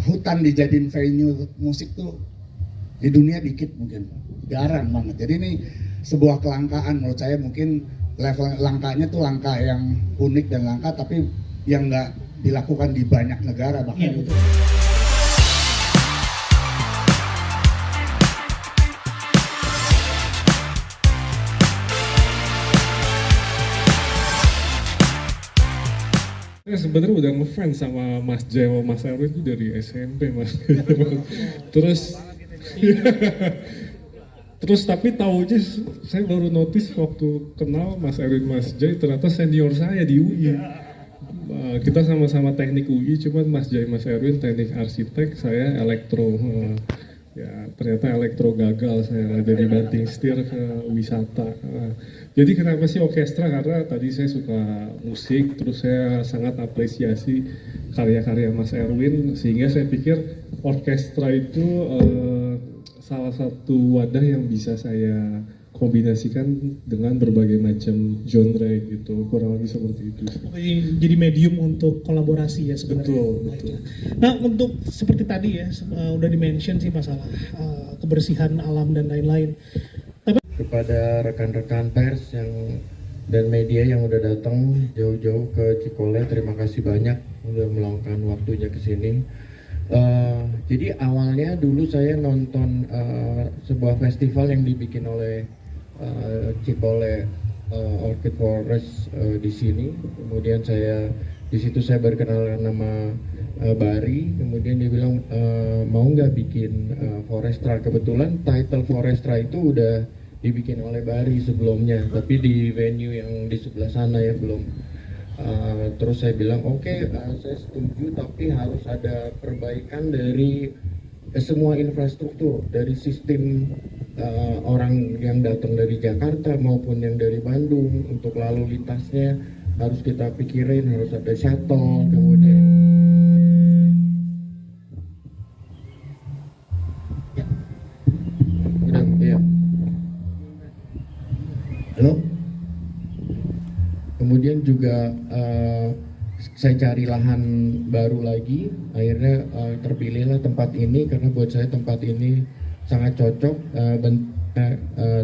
hutan dijadiin venue musik tuh di dunia dikit, mungkin jarang banget. Jadi ini sebuah kelangkaan menurut saya. Mungkin level langkanya tuh langka yang unik dan langka, tapi yang nggak dilakukan di banyak negara bahkan. Iya, betul. Sebenarnya udah ngefans sama Mas Jai sama Mas Erwin itu dari SMP, Mas. Terus terus tapi taunya saya baru notice waktu kenal Mas Erwin Mas Jai, ternyata senior saya di UI. Kita sama-sama teknik UI, cuman Mas Jai Mas Erwin teknik arsitek, saya elektro. Ya ternyata elektro gagal, saya jadi banting setir ke wisata. Jadi kenapa sih orkestra? Karena tadi saya suka musik, terus saya sangat apresiasi karya-karya Mas Erwin, sehingga saya pikir orkestra itu salah satu wadah yang bisa saya kombinasikan dengan berbagai macam genre gitu, kurang lebih seperti itu. Jadi medium untuk kolaborasi ya sebenarnya. Betul. Nah, untuk seperti tadi ya udah dimention sih masalah kebersihan alam dan lain-lain. Kepada rekan-rekan pers dan media yang udah datang jauh-jauh ke Cikole, terima kasih banyak udah meluangkan waktunya ke sini. Jadi awalnya dulu saya nonton sebuah festival yang dibikin oleh Cikole Orchid Forest di sini. Kemudian di situ saya berkenalan nama Bari. Kemudian dia bilang mau nggak bikin Forestra. Kebetulan title Forestra itu udah dibikin oleh Bari sebelumnya, tapi di venue yang di sebelah sana ya belum. Terus saya bilang oke, saya setuju, tapi harus ada perbaikan dari semua infrastruktur, dari sistem orang yang datang dari Jakarta maupun yang dari Bandung. Untuk lalu lintasnya harus kita pikirin, harus ada shuttle, kemudian ya. Halo? Kemudian juga saya cari lahan baru lagi, akhirnya terpilihlah tempat ini karena buat saya tempat ini sangat cocok,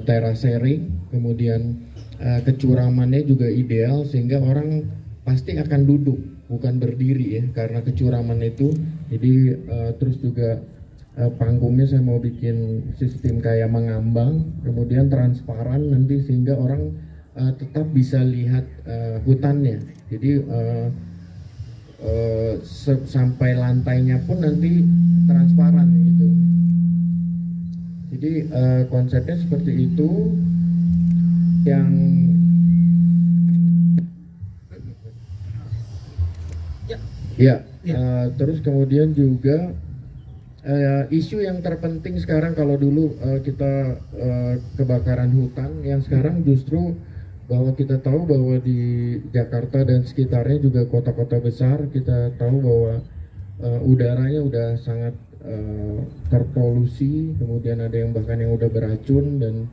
terasering, kemudian kecuramannya juga ideal sehingga orang pasti akan duduk bukan berdiri ya karena kecuraman itu. Jadi terus juga panggungnya saya mau bikin sistem kayak mengambang, kemudian transparan nanti sehingga orang tetap bisa lihat hutannya. Jadi sampai lantainya pun nanti transparan gitu. Jadi konsepnya seperti itu. Yang terus kemudian juga isu yang terpenting sekarang, kalau dulu kita kebakaran hutan, yang sekarang justru bahwa kita tahu bahwa di Jakarta dan sekitarnya juga kota-kota besar, kita tahu bahwa udaranya udah sangat terpolusi, kemudian ada yang bahkan yang udah beracun. Dan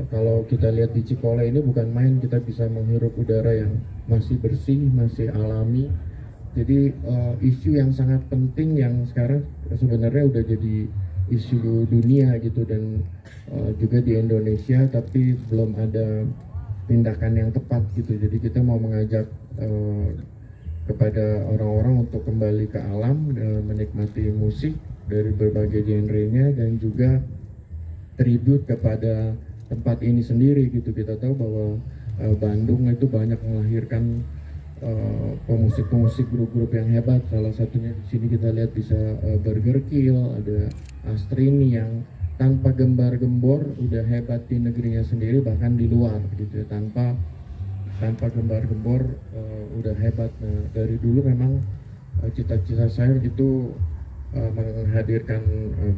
kalau kita lihat di Cikole ini bukan main, kita bisa menghirup udara yang masih bersih, masih alami. Jadi isu yang sangat penting yang sekarang sebenarnya udah jadi isu dunia gitu, dan juga di Indonesia, tapi belum ada tindakan yang tepat gitu. Jadi kita mau mengajak kepada orang-orang untuk kembali ke alam, menikmati musik dari berbagai genrenya, dan juga tribute kepada tempat ini sendiri gitu. Kita tahu bahwa Bandung itu banyak melahirkan pemusik-pemusik grup-grup yang hebat. Salah satunya di sini kita lihat bisa Burger Kill, ada Astrini yang tanpa gembar-gembor udah hebat di negerinya sendiri, bahkan di luar gitu ya, tanpa gembar-gembor udah hebat. Nah, dari dulu memang cita-cita saya itu menghadirkan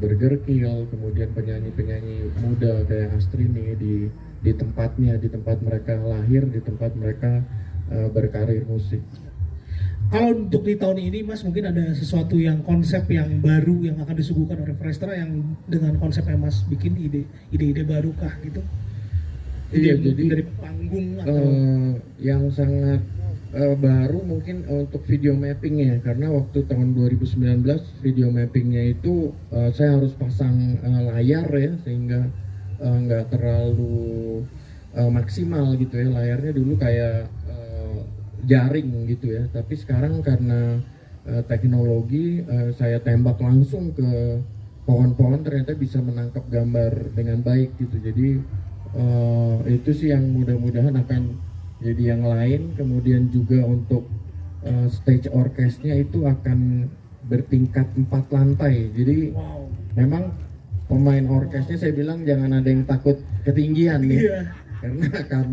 Burger Kill, kemudian penyanyi-penyanyi muda kayak Astrini di tempatnya, di tempat mereka lahir, di tempat mereka berkarir musik. Kalau untuk di tahun ini Mas, mungkin ada sesuatu yang konsep yang baru yang akan disuguhkan oleh Forestra yang dengan konsep yang Mas bikin, ide-ide baru kah gitu? Iya, jadi dari panggung atau yang sangat baru mungkin untuk video mappingnya, karena waktu tahun 2019 video mappingnya itu saya harus pasang layar ya, sehingga nggak terlalu maksimal gitu ya. Layarnya dulu kayak jaring gitu ya, tapi sekarang karena teknologi saya tembak langsung ke pohon-pohon, ternyata bisa menangkap gambar dengan baik gitu. Jadi itu sih yang mudah-mudahan akan jadi yang lain. Kemudian juga untuk stage orkesnya itu akan bertingkat 4 lantai. Jadi Wow. memang pemain orkesnya saya bilang jangan ada yang takut ketinggian nih, Iya. karena akan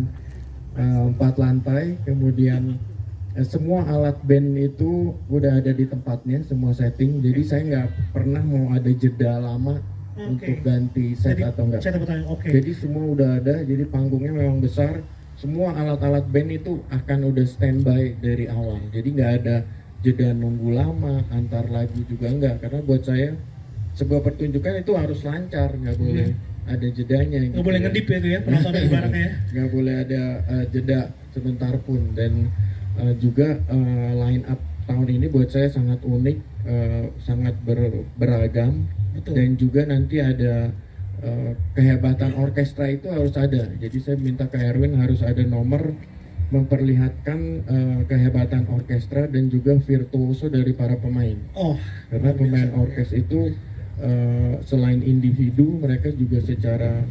4 lantai. Kemudian semua alat band itu udah ada di tempatnya, semua setting. Jadi saya nggak pernah mau ada jeda lama untuk ganti set Jadi, atau enggak. saya dapat tanya, oke. Jadi semua udah ada, jadi panggungnya memang besar. Semua alat-alat band itu akan udah standby dari awal. Jadi nggak ada jeda nunggu lama antar lagu juga enggak. Karena buat saya sebuah pertunjukan itu harus lancar, nggak boleh ada jedanya. Nggak boleh ngedip ya itu ya, penonton ibaratnya ya. Nggak boleh ada jeda sebentar pun. Dan juga line up tahun ini buat saya sangat unik, sangat beragam. Betul. Dan juga nanti ada kehebatan orkestra itu harus ada. Jadi saya minta ke Erwin harus ada nomor memperlihatkan kehebatan orkestra dan juga virtuoso dari para pemain. Oh, Karena pemain orkes itu selain individu, mereka juga secara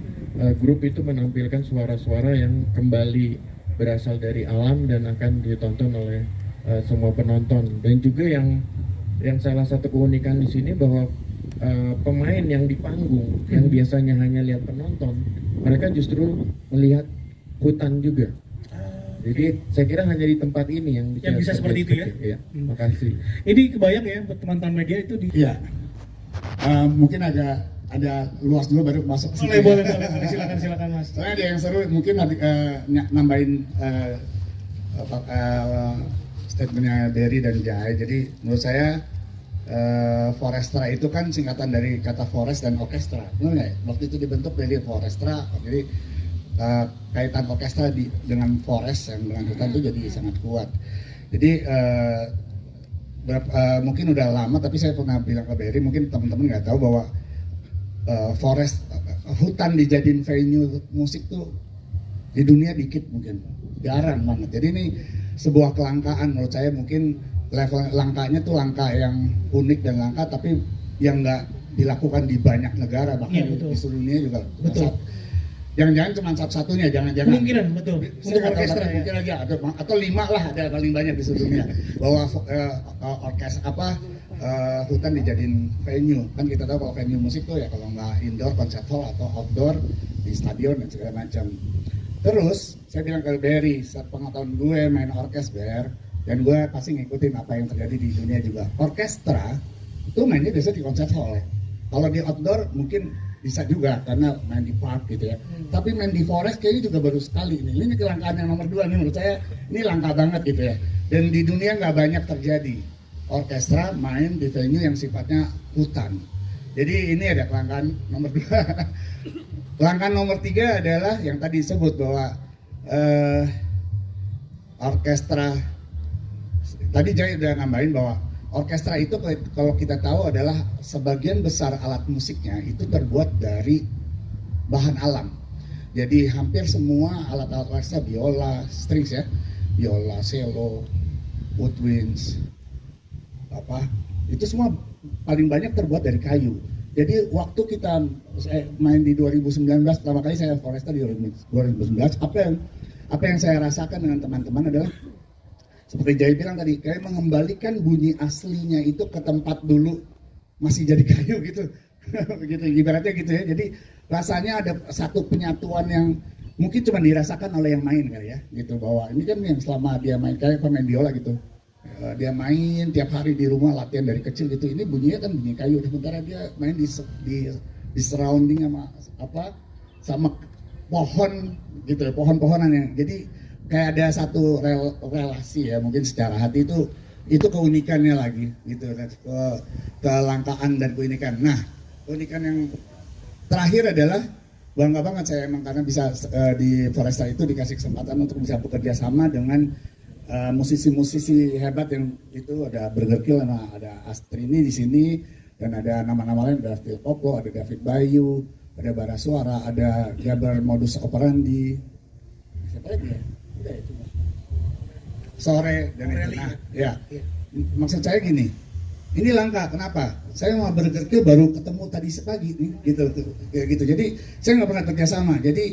grup itu menampilkan suara-suara yang kembali berasal dari alam dan akan ditonton oleh semua penonton. Dan juga yang salah satu keunikan di sini bahwa pemain yang di panggung yang biasanya hanya lihat penonton, mereka justru melihat hutan juga. Jadi saya kira hanya di tempat ini yang bisa seperti itu ya. Iya, makasih. ini kebayang ya buat teman-teman media itu di. Iya. Mungkin ada luas dulu baru masuk ke situ. Boleh, silakan Mas. Soalnya ada yang seru, mungkin nambahin statementnya Berry dan Jai. Jadi menurut saya Forestra itu kan singkatan dari kata forest dan orkestra, benar nggak ya? Waktu itu dibentuk dari Forestra, jadi kaitan orkestra dengan forest yang dengan hutan itu jadi sangat kuat. Jadi mungkin udah lama, tapi saya pernah bilang ke Berry, mungkin teman-teman nggak tahu bahwa hutan dijadiin venue musik tuh di dunia dikit, mungkin jarang banget. Jadi ini sebuah kelangkaan menurut saya. Mungkin level langkanya tuh langka yang unik dan langka, tapi yang nggak dilakukan di banyak negara, bahkan di seluruh dunia juga. Betul. Jangan-jangan cuma satu-satunya, jangan-jangan. Kemungkinan betul. Untuk orkestra ya. Mungkin lagi atau 5 lah ada paling banyak di seluruh dunia bahwa hutan dijadiin venue. Kan kita tahu kalau venue musik tuh ya kalau nggak indoor concert hall atau outdoor di stadion dan segala macam. Terus saya bilang ke Berry, saat pengetahuan gue main orkes dan gue pasti ngikutin apa yang terjadi di dunia juga. Orkestra itu mainnya biasa di concert hall ya. Kalau di outdoor mungkin bisa juga karena main di park gitu ya. Tapi main di forest kayaknya juga baru sekali ini. Ini kelangkaan yang nomor 2 nih menurut saya. Ini langka banget gitu ya. Dan di dunia nggak banyak terjadi orkestra main di venue yang sifatnya hutan. Jadi ini ada kelangkaan nomor 2. Kelangkaan nomor 3 adalah yang tadi disebut bahwa orkestra. Tadi Jai udah nambahin bahwa orkestra itu kalau kita tahu adalah sebagian besar alat musiknya itu terbuat dari bahan alam. Jadi hampir semua alat-alat orkestra, biola, strings ya, biola, cello, woodwinds, itu semua paling banyak terbuat dari kayu. Jadi waktu kita main di 2019, pertama kali saya Foresta di 2019, apa yang saya rasakan dengan teman-teman adalah seperti Jai bilang tadi, kayak mengembalikan bunyi aslinya itu ke tempat dulu masih jadi kayu gitu. Begitu ibaratnya gitu ya. Jadi rasanya ada satu penyatuan yang mungkin cuma dirasakan oleh yang main kali ya, gitu, bahwa ini kan yang selama dia main kayak pemain biola gitu. Dia main tiap hari di rumah latihan dari kecil gitu. Ini bunyinya kan bunyi kayu, sementara dia main di surrounding sama pohon gitu, pohon-pohonan yang jadi kayak ada satu relasi ya, mungkin secara hati itu keunikannya lagi gitu, kelangkaan dan keunikan. Nah, keunikan yang terakhir adalah bangga banget saya emang karena bisa di Foresta itu dikasih kesempatan untuk bisa bekerja sama dengan musisi-musisi hebat yang itu ada Burger Kill, ada Astrini di sini, dan ada nama-nama lain, ada Phil Koplo, ada David Bayu, ada Bara Suara, ada Gaber Modus Operandi, siapa lagi ya? Udah ya cuma Sore dan itu. Nah, ya. Maksud saya gini, ini langka. Kenapa? Saya mau Burger Kill baru ketemu tadi pagi nih, gitu, kayak gitu. Jadi saya nggak pernah kerjasama. Jadi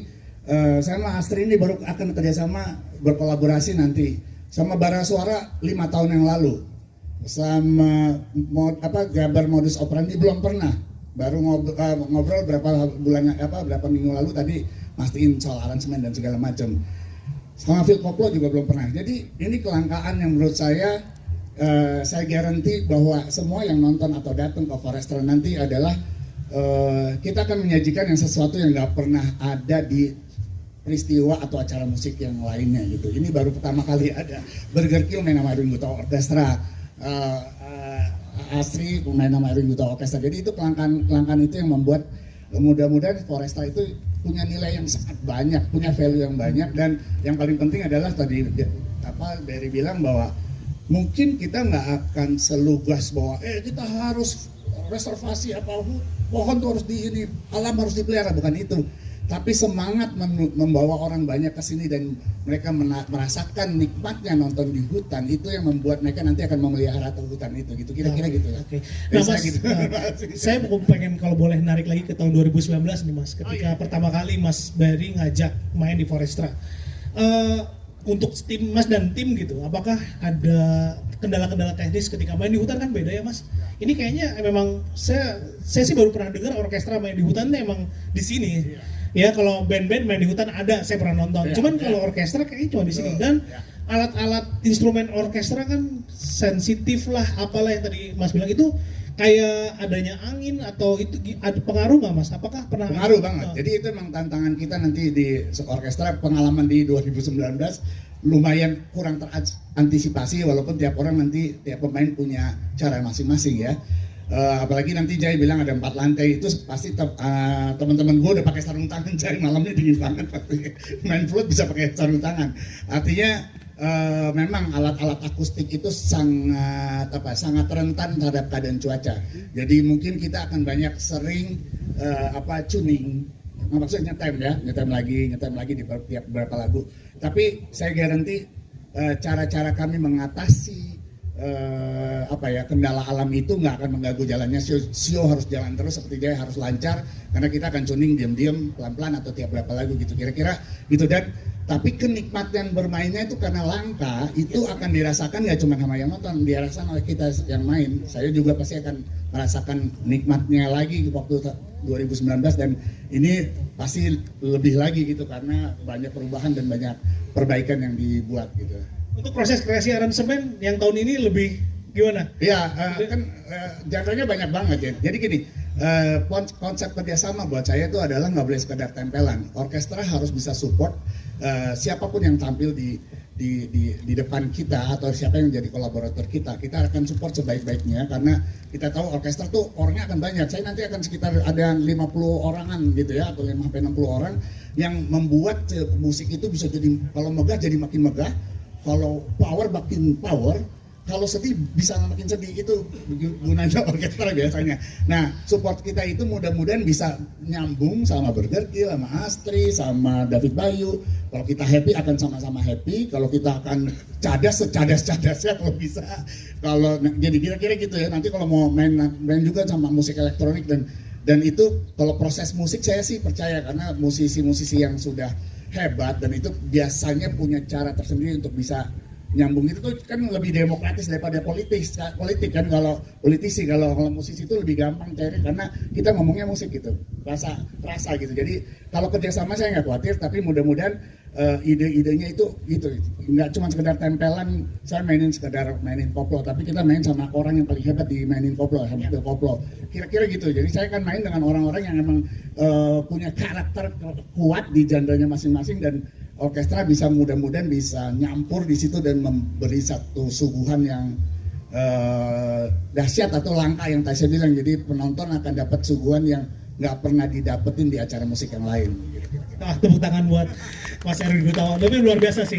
saya sama Astrini baru akan kerjasama berkolaborasi nanti. Sama Bara Suara 5 tahun yang lalu, sama Gaber Modus Operandi belum pernah, baru ngobrol berapa minggu lalu tadi, mastiin soal aransemen dan segala macam. Sama Phil Koplo juga belum pernah. Jadi ini kelangkaan yang menurut saya garanti bahwa semua yang nonton atau datang ke Forester nanti adalah kita akan menyajikan yang sesuatu yang nggak pernah ada di peristiwa atau acara musik yang lainnya gitu. Ini baru pertama kali ada Burger Kill main nama Erwin Gutawa Orkestra, Astri main nama Erwin Gutawa Orkestra. Jadi itu kelangkaan itu yang membuat mudah-mudahan Foresta itu punya nilai yang sangat banyak, punya value yang banyak, dan yang paling penting adalah tadi Barry bilang bahwa mungkin kita nggak akan selugas bahwa kita harus reservasi apa pohon tuh harus di ini, alam harus dipelihara, bukan itu. Tapi semangat membawa orang banyak ke sini dan mereka merasakan nikmatnya nonton di hutan, itu yang membuat mereka nanti akan memelihara hutan itu gitu, kira-kira gitu ya. Oke. Nah Mas, gitu. Saya pengen kalau boleh narik lagi ke tahun 2019 nih Mas, ketika pertama kali Mas Barry ngajak main di Forestra. Untuk tim Mas dan tim gitu, apakah ada kendala-kendala teknis ketika main di hutan? Kan beda ya Mas. Ini kayaknya memang saya sih baru pernah dengar orkestra main di hutan emang di sini. Ya kalau band-band main di hutan ada, saya pernah nonton. Cuman kalau orkestra kayaknya cuma di sini. Dan alat-alat instrumen orkestra kan sensitif lah, apalah yang tadi Mas bilang itu kayak adanya angin atau itu ada pengaruh nggak Mas? Apakah pernah? Pengaruh banget. Jadi itu memang tantangan kita nanti di orkestra. Pengalaman di 2019 lumayan kurang terantisipasi, walaupun tiap pemain punya cara masing-masing ya. Apalagi nanti Jai bilang ada 4 lantai, itu pasti teman-teman gue udah pakai sarung tangan. Jai malamnya dingin banget pasti main flute bisa pakai sarung tangan. Artinya memang alat-alat akustik itu sangat rentan terhadap keadaan cuaca. Jadi mungkin kita akan banyak sering tuning, maksudnya nyetem lagi di tiap beberapa lagu. Tapi saya garanti cara-cara kami mengatasi kendala alam itu nggak akan mengganggu jalannya. Show harus jalan terus seperti Jaya, harus lancar karena kita akan tuning diam-diam pelan-pelan atau tiap berapa lagu gitu, kira-kira gitu. Dan tapi kenikmatan bermainnya itu karena langka, itu akan dirasakan nggak cuma sama yang nonton, dirasakan oleh kita yang main. Saya juga pasti akan merasakan nikmatnya lagi waktu 2019, dan ini pasti lebih lagi gitu karena banyak perubahan dan banyak perbaikan yang dibuat gitu. Untuk proses kreasi aransemen yang tahun ini lebih gimana? Iya, genre-nya banyak banget ya. Jadi gini, konsep kerjasama buat saya itu adalah nggak boleh sekedar tempelan. Orkestra harus bisa support siapapun yang tampil di depan kita atau siapa yang jadi kolaborator kita. Kita akan support sebaik-baiknya karena kita tahu orkestra tuh orangnya akan banyak. Saya nanti akan sekitar ada 50 orangan gitu ya, atau 5-60 orang yang membuat musik itu bisa jadi, kalau megah jadi makin megah, kalau power makin power, kalau sedih bisa makin sedih. Itu gunanya orkestra biasanya. Nah, support kita itu mudah-mudahan bisa nyambung sama Burger Kill, sama Astri, sama David Bayu. Kalau kita happy akan sama-sama happy. Kalau kita akan secadas-cadasnya kalau bisa. Kalau jadi kira-kira gitu ya. Nanti kalau mau main juga sama musik elektronik dan itu kalau proses musik saya sih percaya, karena musisi-musisi yang sudah hebat dan itu biasanya punya cara tersendiri untuk bisa nyambung. Itu tuh kan lebih demokratis daripada politik kan. Kalau politisi, kalau musisi itu lebih gampang cair karena kita ngomongnya musik gitu, rasa gitu. Jadi kalau kerjasama saya nggak khawatir, tapi mudah-mudahan ide-idenya itu gitu, nggak cuma sekedar tempelan. Saya mainin koplo, tapi kita main sama orang yang paling hebat di mainin koplo, sama koplo, kira-kira gitu. Jadi saya akan main dengan orang-orang yang emang punya karakter kuat di genre-nya masing-masing, dan orkestra bisa mudah-mudahan bisa nyampur di situ dan memberi satu suguhan yang dahsyat atau langka yang tadi saya bilang. Jadi penonton akan dapat suguhan yang nggak pernah didapetin di acara musik yang lain. Tepuk tangan buat Mas Erwin Gutawa, tapi luar biasa sih.